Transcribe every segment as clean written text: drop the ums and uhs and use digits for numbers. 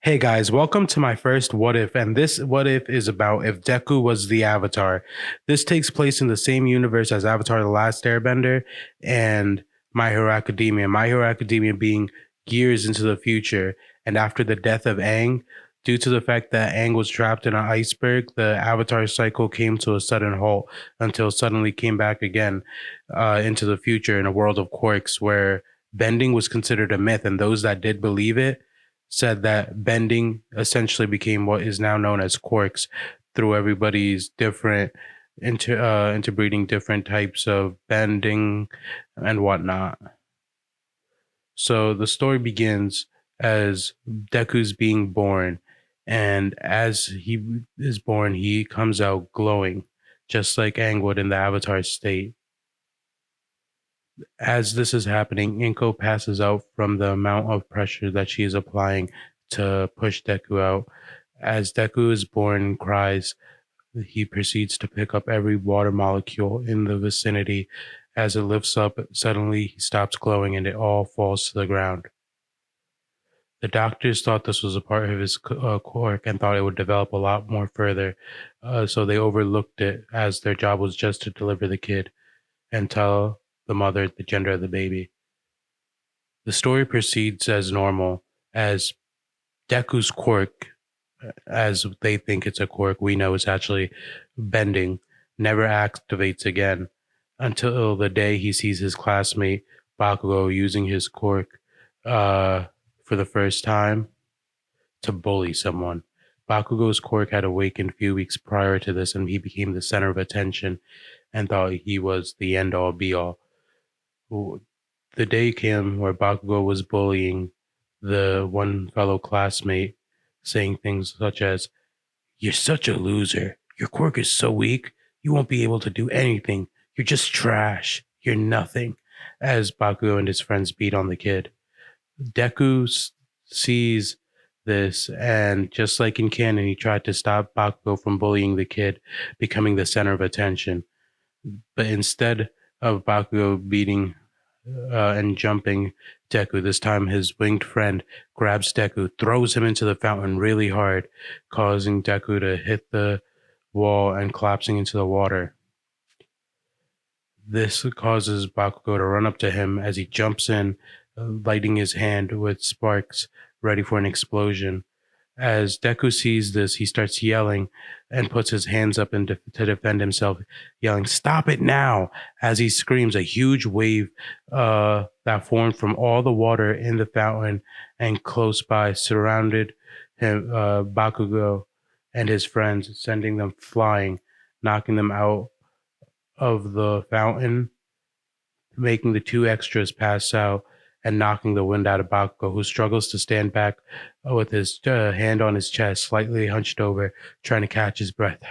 Hey guys, welcome to my first What If, and this What If is about if Deku was the Avatar. This takes place in the same universe as Avatar The Last Airbender and My Hero Academia. My Hero Academia being years into the future, and after the death of Aang, due to the fact that Aang was trapped in an iceberg, the Avatar cycle came to a sudden halt until suddenly came back again into the future in a world of quirks where bending was considered a myth, and those that did believe it said that bending essentially became what is now known as quarks through everybody's different interbreeding different types of bending and whatnot. So the story begins as Deku's being born, and as he is born, he comes out glowing, just like Aang would in the Avatar state. As this is happening, Inko passes out from the amount of pressure that she is applying to push Deku out. As Deku is born and cries, he proceeds to pick up every water molecule in the vicinity. As it lifts up, suddenly he stops glowing and it all falls to the ground. The doctors thought this was a part of his quirk and thought it would develop a lot more further, so they overlooked it as their job was just to deliver the kid and tell the mother the gender of the baby. The story proceeds as normal, as Deku's quirk, as they think it's a quirk, we know it's actually bending, never activates again until the day he sees his classmate Bakugo using his quirk for the first time to bully someone. Bakugo's quirk had awakened a few weeks prior to this, and he became the center of attention and thought he was the end all be all. The day came where Bakugo was bullying the one fellow classmate, saying things such as, "You're such a loser. Your quirk is so weak, you won't be able to do anything. You're just trash. You're nothing," as Bakugo and his friends beat on the kid. Deku sees this, and just like in canon, he tried to stop Bakugo from bullying the kid, becoming the center of attention. But instead of Bakugo beating and jumping Deku, this time his winged friend grabs Deku, throws him into the fountain really hard, causing Deku to hit the wall and collapsing into the water. This causes Bakugo to run up to him as he jumps in, lighting his hand with sparks, ready for an explosion. As Deku sees this, he starts yelling and puts his hands up to defend himself, yelling, "Stop it now!" As he screams, a huge wave that formed from all the water in the fountain and close by surrounded him, Bakugo and his friends, sending them flying, knocking them out of the fountain, making the two extras pass out and knocking the wind out of Bakugo, who struggles to stand back with his hand on his chest, slightly hunched over, trying to catch his breath.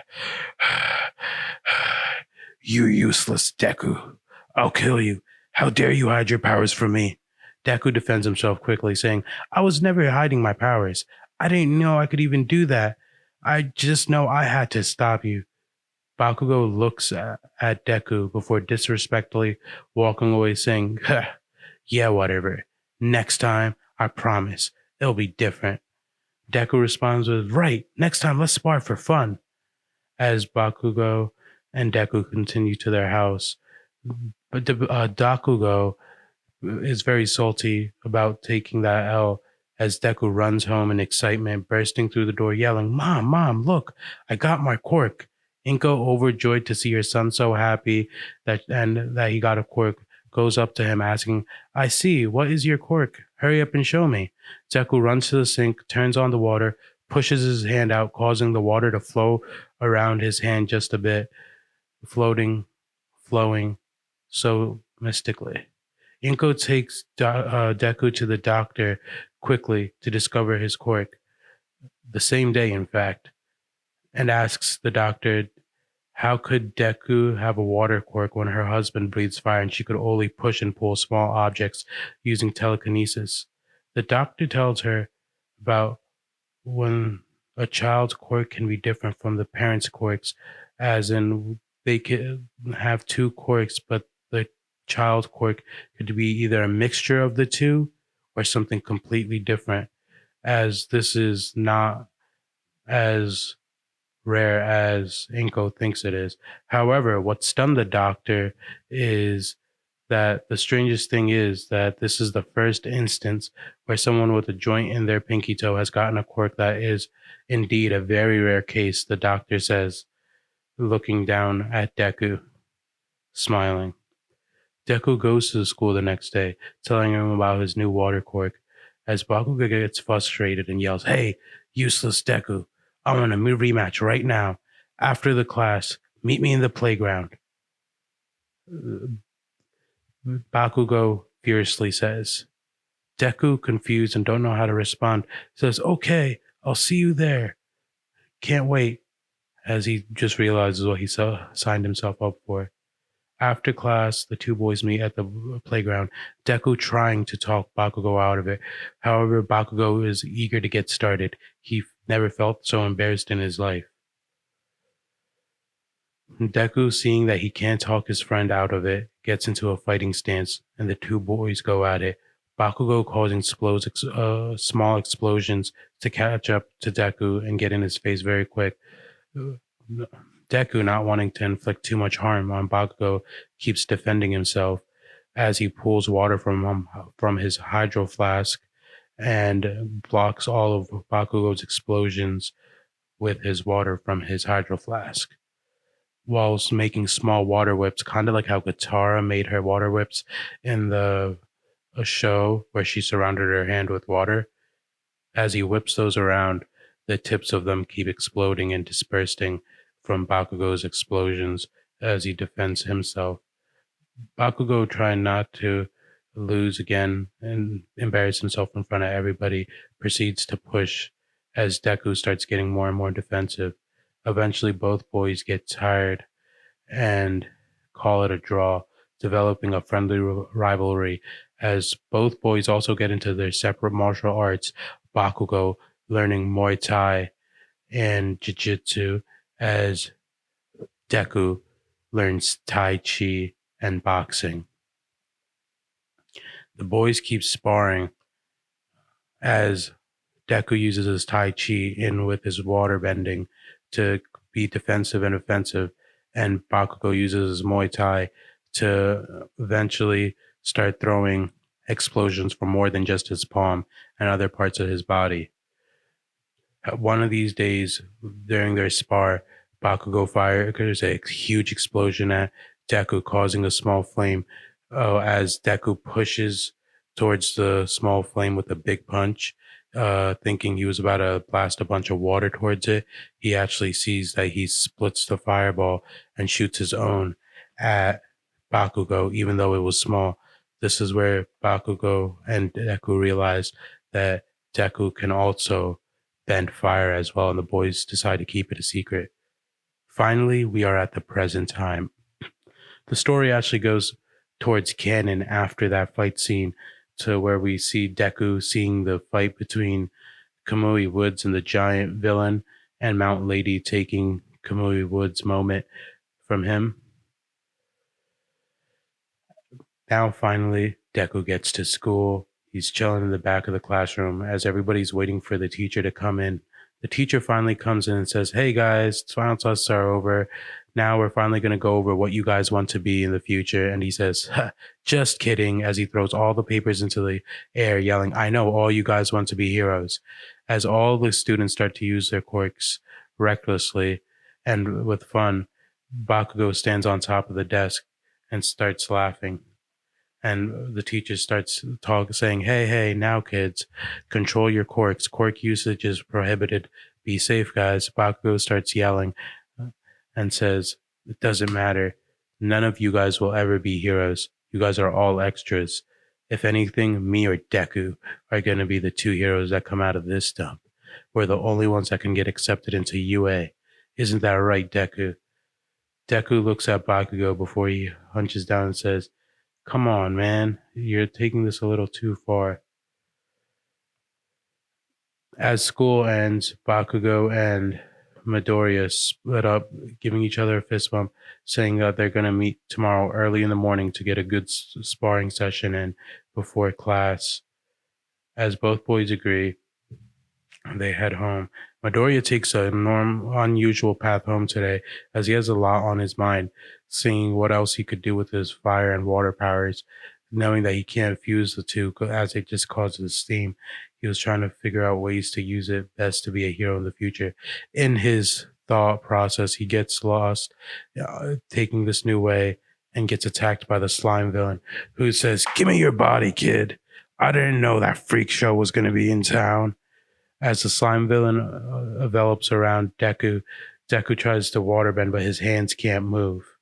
"You useless Deku. I'll kill you. How dare you hide your powers from me?" Deku defends himself quickly, saying, "I was never hiding my powers. I didn't know I could even do that. I just know I had to stop you." Bakugo looks at Deku before disrespectfully walking away, saying, "Yeah, whatever. Next time, I promise, it'll be different." Deku responds with, "Right, next time let's spar for fun." As Bakugo and Deku continue to their house, but Dakugo is very salty about taking that L as Deku runs home in excitement, bursting through the door, yelling, "Mom, Mom, look, I got my quirk." Inko, overjoyed to see her son so happy that he got a quirk, goes up to him asking, "I see, what is your quirk? Hurry up and show me." Deku runs to the sink, turns on the water, pushes his hand out, causing the water to flow around his hand just a bit, floating, flowing so mystically. Inko takes Deku to the doctor quickly to discover his quirk, the same day, in fact, and asks the doctor, how could Deku have a water quirk when her husband breathes fire and she could only push and pull small objects using telekinesis? The doctor tells her about when a child's quirk can be different from the parent's quirks, as in they can have two quirks, but the child quirk could be either a mixture of the two or something completely different. as this is not as rare as Inko thinks it is. However, what stunned the doctor is that the strangest thing is that this is the first instance where someone with a joint in their pinky toe has gotten a quirk that is indeed a very rare case, the doctor says, looking down at Deku, smiling. Deku goes to the school the next day, telling him about his new water quirk. As Bakugo gets frustrated and yells, "Hey, useless Deku, I want a rematch right now. After the class, meet me in the playground." Bakugo fiercely says. Deku, confused and don't know how to respond, says, "Okay, I'll see you there. Can't wait," as he just realizes what he signed himself up for. After class, the two boys meet at the playground, Deku trying to talk Bakugo out of it. However, Bakugo is eager to get started. He never felt so embarrassed in his life. Deku, seeing that he can't talk his friend out of it, gets into a fighting stance, and the two boys go at it. Bakugo causing small explosions to catch up to Deku and get in his face very quick. Deku, not wanting to inflict too much harm on Bakugo, keeps defending himself as he pulls water from his hydro flask and blocks all of Bakugo's explosions with his water from his hydro flask, whilst making small water whips, kind of like how Katara made her water whips in the a show where she surrounded her hand with water. As he whips those around, the tips of them keep exploding and dispersing from Bakugo's explosions as he defends himself. Bakugo, trying not to lose again and embarrass himself in front of everybody, proceeds to push as Deku starts getting more and more defensive. Eventually, both boys get tired and call it a draw, developing a friendly rivalry as both boys also get into their separate martial arts. Bakugo learning Muay Thai and Jiu-Jitsu as Deku learns Tai Chi and boxing. The boys keep sparring as Deku uses his Tai Chi in with his water bending to be defensive and offensive, and Bakugo uses his Muay Thai to eventually start throwing explosions from more than just his palm and other parts of his body. One of these days, during their spar, Bakugo fires a huge explosion at Deku, causing a small flame. As Deku pushes towards the small flame with a big punch, thinking he was about to blast a bunch of water towards it, he actually sees that he splits the fireball and shoots his own at Bakugo, even though it was small. This is where Bakugo and Deku realize that Deku can also bend fire as well, and the boys decide to keep it a secret. Finally, we are at the present time. The story actually goes towards canon after that fight scene, to where we see Deku seeing the fight between Kamui Woods and the giant villain, and Mount Lady taking Kamui Woods' moment from him. Now, finally, Deku gets to school. He's chilling in the back of the classroom as everybody's waiting for the teacher to come in. The teacher finally comes in and says, "Hey guys, final tests are over. Now we're finally going to go over what you guys want to be in the future." And he says, "Just kidding," as he throws all the papers into the air, yelling, "I know all you guys want to be heroes." As all the students start to use their quirks recklessly and with fun, Bakugo stands on top of the desk and starts laughing. And the teacher starts saying, hey, now kids, control your quirks. Quirk usage is prohibited. Be safe, guys." Bakugo starts yelling and says, "It doesn't matter. None of you guys will ever be heroes. You guys are all extras. If anything, me or Deku are going to be the two heroes that come out of this dump. We're the only ones that can get accepted into UA. Isn't that right, Deku?" Deku looks at Bakugo before he hunches down and says, "Come on, man. You're taking this a little too far." As school ends, Bakugo and Midoriya split up, giving each other a fist bump, saying that they're going to meet tomorrow early in the morning to get a good sparring session in before class. As both boys agree, They head home. Midoriya takes a unusual path home today, as he has a lot on his mind, seeing what else he could do with his fire and water powers, knowing that he can't fuse the two as it just causes steam. He was trying to figure out ways to use it best to be a hero in the future. In his thought process, he gets lost, taking this new way, and gets attacked by the slime villain, who says, "Give me your body, kid. I didn't know that freak show was going to be in town." As the slime villain envelops around Deku, Deku tries to waterbend, but his hands can't move.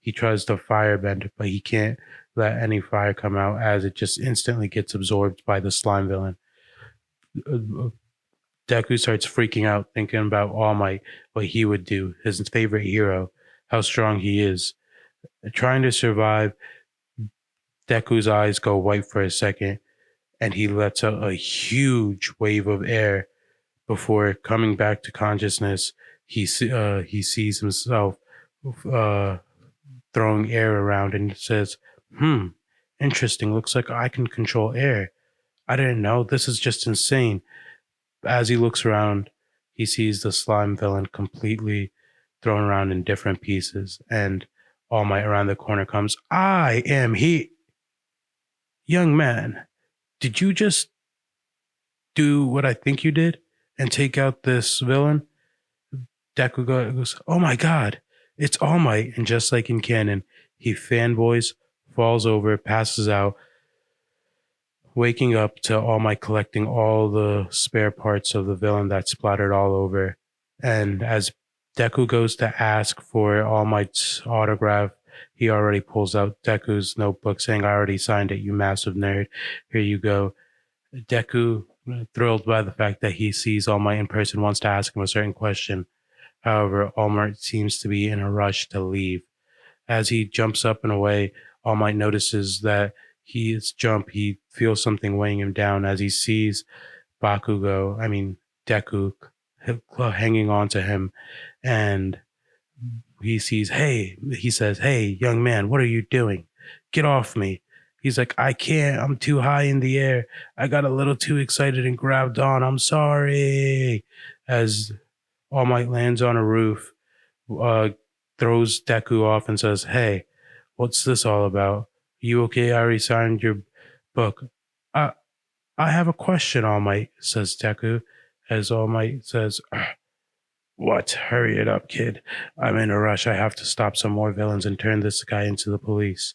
He tries to firebend, but he can't let any fire come out as it just instantly gets absorbed by the slime villain. Deku starts freaking out, thinking about All Might, what he would do, his favorite hero, how strong he is. Trying to survive, Deku's eyes go white for a second, and he lets out a huge wave of air. Before coming back to consciousness, he sees himself uh, throwing air around and says, interesting. Looks like I can control air. I didn't know. This is just insane." As he looks around, he sees the slime villain completely thrown around in different pieces, and All Might around the corner comes. "I am he. Young man, did you just do what I think you did and take out this villain?" Deku goes, "Oh my god, it's All Might." And just like in canon, he fanboys, falls over, passes out, waking up to All Might collecting all the spare parts of the villain that splattered all over. And as Deku goes to ask for All Might's autograph, he already pulls out Deku's notebook saying, "I already signed it, you massive nerd. Here you go." Deku, thrilled by the fact that he sees All Might in person, wants to ask him a certain question. However, All Might seems to be in a rush to leave. As he jumps up and away, All Might notices that he feels something weighing him down as he sees Deku, hanging on to him. And he says, "Hey, young man, what are you doing? Get off me." He's like, "I can't. I'm too high in the air. I got a little too excited and grabbed on. I'm sorry." As All Might lands on a roof, uh, throws Deku off and says, "Hey, what's this all about? You okay? I already signed your book." I I have a question, All Might," says Deku, as All Might says, "What? Hurry it up, kid. I'm in a rush. I have to stop some more villains and turn this guy into the police."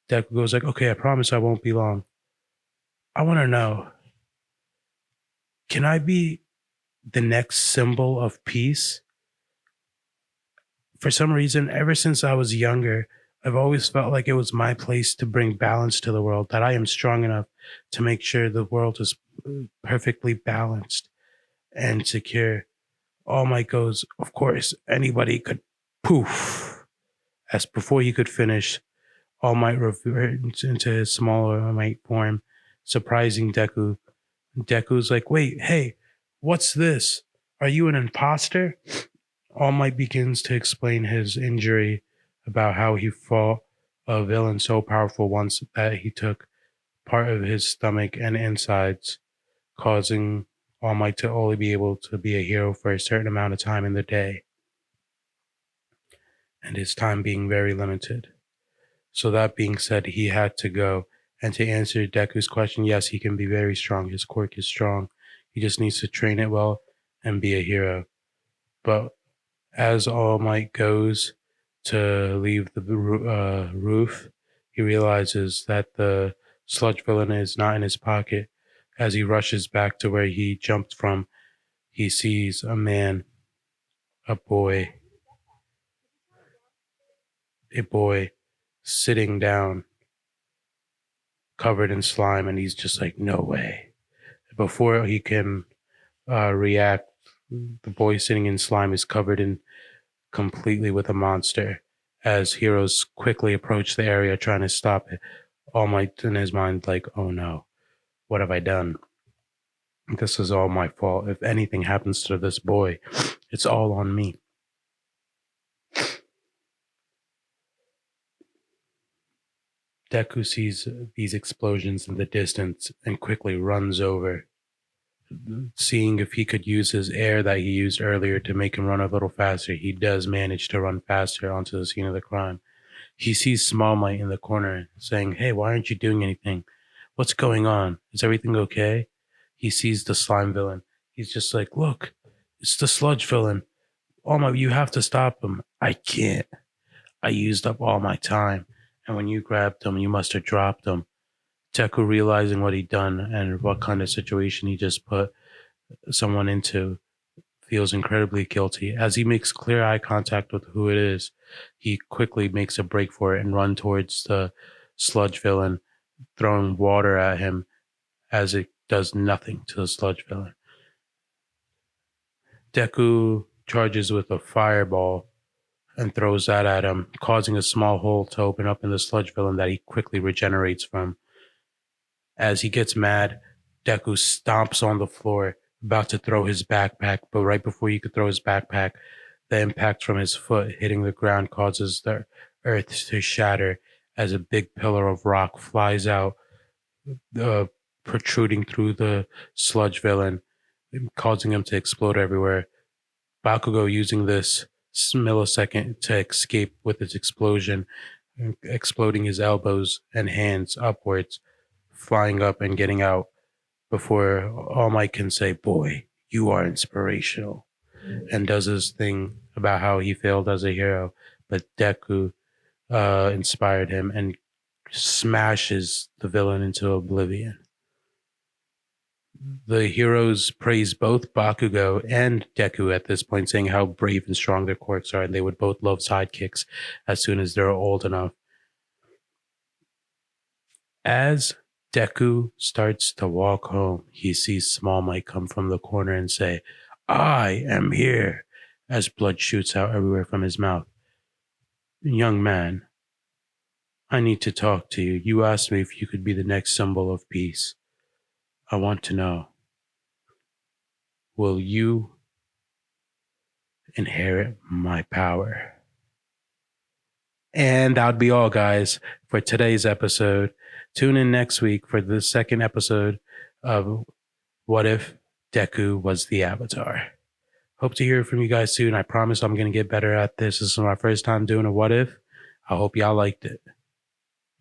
Deku goes like, "Okay, I promise I won't be long. I want to know, can I be the next symbol of peace? For some reason, ever since I was younger, I've always felt like it was my place to bring balance to the world, that I am strong enough to make sure the world is perfectly balanced and secure." All Might goes, "Of course, anybody could." Poof. As before he could finish, All Might reverts into his smaller Might form, surprising Deku. Deku's like, "Wait, hey, what's this? Are you an imposter?" All Might begins to explain his injury, about how he fought a villain so powerful once that he took part of his stomach and insides, causing All Might to only be able to be a hero for a certain amount of time in the day, and his time being very limited. So that being said, he had to go. And to answer Deku's question, yes, he can be very strong. His quirk is strong. He just needs to train it well and be a hero. But as All Might goes to leave the roof, he realizes that the sludge villain is not in his pocket. As he rushes back to where he jumped from, he sees a boy, a boy sitting down, covered in slime, and he's just like, "No way." Before he can react, the boy sitting in slime is covered in completely with a monster. As heroes quickly approach the area trying to stop it, All Might in his mind like, "Oh no, what have I done? This is all my fault. If anything happens to this boy, it's all on me." Deku sees these explosions in the distance and quickly runs over seeing if he could use his air that he used earlier to make him run a little faster. He does manage to run faster onto the scene of the crime. He sees Small Mite in the corner saying, "Hey, why aren't you doing anything? What's going on? Is everything okay?" He sees the slime villain. He's just like, "Look, it's the sludge villain. Oh my, you have to stop him." "I can't. I used up all my time. And when you grabbed him, you must have dropped him." Deku, realizing what he'd done and what kind of situation he just put someone into, feels incredibly guilty. As he makes clear eye contact with who it is, he quickly makes a break for it and run towards the sludge villain, throwing water at him as it does nothing to the sludge villain. Deku charges with a fireball and throws that at him, causing a small hole to open up in the sludge villain that he quickly regenerates from. As he gets mad, Deku stomps on the floor, about to throw his backpack, but right before he could throw his backpack, the impact from his foot hitting the ground causes the earth to shatter as a big pillar of rock flies out, protruding through the sludge villain, causing him to explode everywhere. Bakugo, using this millisecond to escape with its explosion, exploding his elbows and hands upwards, flying up and getting out before All Might can say, "Boy, you are inspirational," and does his thing about how he failed as a hero. But Deku inspired him and smashes the villain into oblivion. The heroes praise both Bakugo and Deku at this point, saying how brave and strong their quirks are, and they would both love sidekicks as soon as they're old enough. As Deku starts to walk home, he sees Small Mite come from the corner and say, "I am here," as blood shoots out everywhere from his mouth. "Young man, I need to talk to you. You asked me if you could be the next symbol of peace. I want to know, will you inherit my power?" And that would be all, guys, for today's episode. Tune in next week for the second episode of What If Deku Was the Avatar. Hope to hear from you guys soon. I promise I'm going to get better at this. This is my first time doing a What If. I hope y'all liked it.